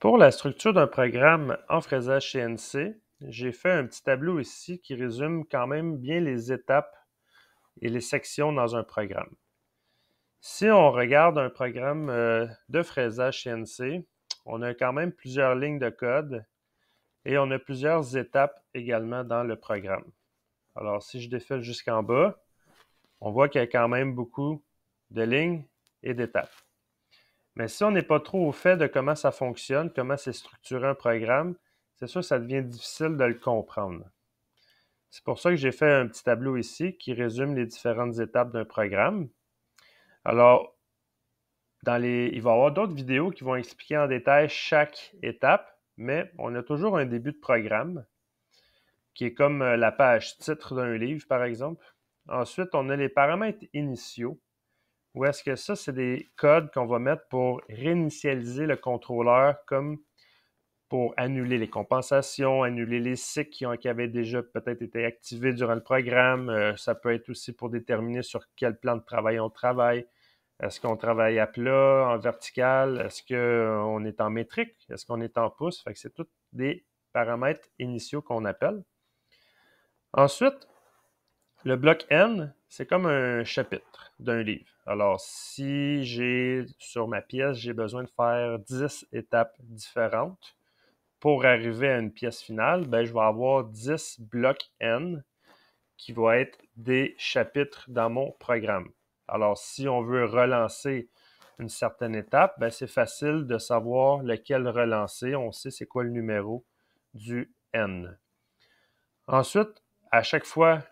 Pour la structure d'un programme en fraisage CNC, j'ai fait un petit tableau ici qui résume quand même bien les étapes et les sections dans un programme. Si on regarde un programme de fraisage CNC, on a quand même plusieurs lignes de code et on a plusieurs étapes également dans le programme. Alors, si je défile jusqu'en bas, on voit qu'il y a quand même beaucoup de lignes et d'étapes. Mais si on n'est pas trop au fait de comment ça fonctionne, comment c'est structuré un programme, c'est sûr que ça devient difficile de le comprendre. C'est pour ça que j'ai fait un petit tableau ici qui résume les différentes étapes d'un programme. Alors, il va y avoir d'autres vidéos qui vont expliquer en détail chaque étape, mais on a toujours un début de programme qui est comme la page titre d'un livre, par exemple. Ensuite, on a les paramètres initiaux. Ou est-ce que ça, c'est des codes qu'on va mettre pour réinitialiser le contrôleur, comme pour annuler les compensations, annuler les cycles qui avaient déjà peut-être été activés durant le programme. Ça peut être aussi pour déterminer sur quel plan de travail on travaille. Est-ce qu'on travaille à plat, en vertical? Est-ce qu'on est en métrique? Est-ce qu'on est en pouces? Fait que c'est tous des paramètres initiaux qu'on appelle. Ensuite, le bloc N, c'est comme un chapitre d'un livre. Alors, si sur ma pièce, j'ai besoin de faire 10 étapes différentes pour arriver à une pièce finale, ben, je vais avoir 10 blocs N qui vont être des chapitres dans mon programme. Alors, si on veut relancer une certaine étape, ben, c'est facile de savoir lequel relancer. On sait c'est quoi le numéro du N. Ensuite, à chaque fois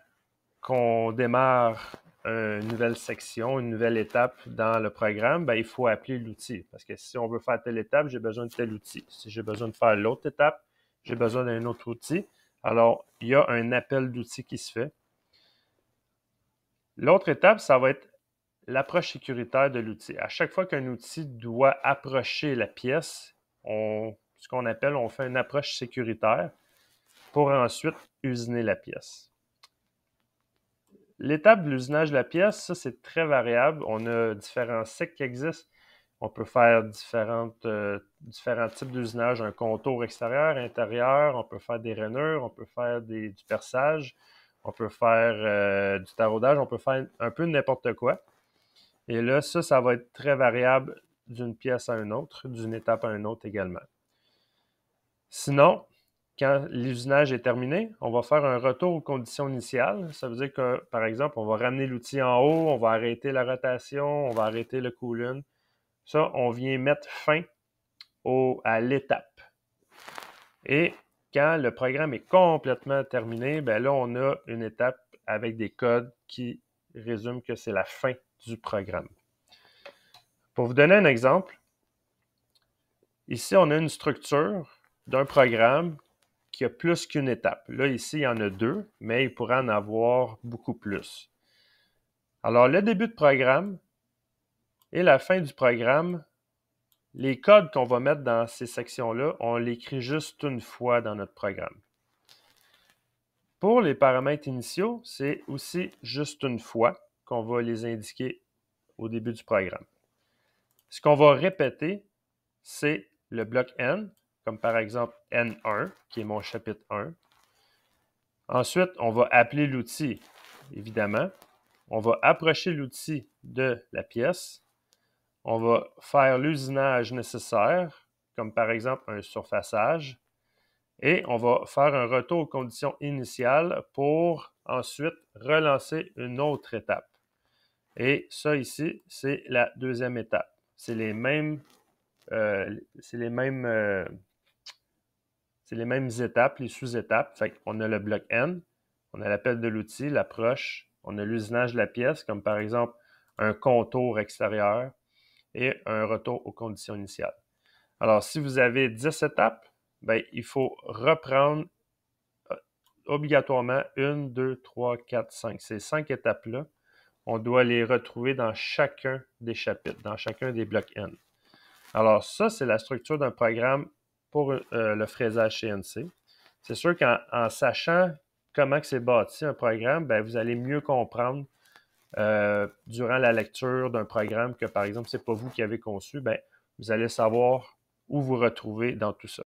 qu'on démarre une nouvelle section, une nouvelle étape dans le programme, ben, il faut appeler l'outil. Parce que si on veut faire telle étape, j'ai besoin de tel outil. Si j'ai besoin de faire l'autre étape, j'ai besoin d'un autre outil. Alors, il y a un appel d'outil qui se fait. L'autre étape, ça va être l'approche sécuritaire de l'outil. À chaque fois qu'un outil doit approcher la pièce, ce qu'on appelle, on fait une approche sécuritaire pour ensuite usiner la pièce. L'étape de l'usinage de la pièce, ça, c'est très variable. On a différents cycles qui existent. On peut faire différents types d'usinage, un contour extérieur, intérieur, on peut faire des rainures, on peut faire du perçage, on peut faire du taraudage, on peut faire un peu n'importe quoi. Et là, ça va être très variable d'une pièce à une autre, d'une étape à une autre également. Sinon, quand l'usinage est terminé, on va faire un retour aux conditions initiales. Ça veut dire que, par exemple, on va ramener l'outil en haut, on va arrêter la rotation, on va arrêter le cool-in. Ça, on vient mettre fin à l'étape. Et quand le programme est complètement terminé, ben là, on a une étape avec des codes qui résument que c'est la fin du programme. Pour vous donner un exemple, ici, on a une structure d'un programme qui a plus qu'une étape. Là, ici, il y en a deux, mais il pourrait en avoir beaucoup plus. Alors, le début de programme et la fin du programme, les codes qu'on va mettre dans ces sections-là, on l'écrit juste une fois dans notre programme. Pour les paramètres initiaux, c'est aussi juste une fois qu'on va les indiquer au début du programme. Ce qu'on va répéter, c'est le bloc N, comme par exemple N1, qui est mon chapitre 1. Ensuite, on va appeler l'outil, évidemment. On va approcher l'outil de la pièce. On va faire l'usinage nécessaire, comme par exemple un surfaçage. Et on va faire un retour aux conditions initiales pour ensuite relancer une autre étape. Et ça ici, c'est la deuxième étape. C'est les mêmes étapes, les sous-étapes. Fait qu'on a le bloc N, on a l'appel de l'outil, l'approche, on a l'usinage de la pièce, comme par exemple un contour extérieur et un retour aux conditions initiales. Alors, si vous avez 10 étapes, ben, il faut reprendre obligatoirement 1, 2, 3, 4, 5. Ces 5 étapes-là, on doit les retrouver dans chacun des chapitres, dans chacun des blocs N. Alors, ça, c'est la structure d'un programme pour le fraisage CNC. C'est sûr qu'en sachant comment c'est bâti un programme, ben, vous allez mieux comprendre durant la lecture d'un programme que, par exemple, ce n'est pas vous qui avez conçu, ben, vous allez savoir où vous retrouvez dans tout ça.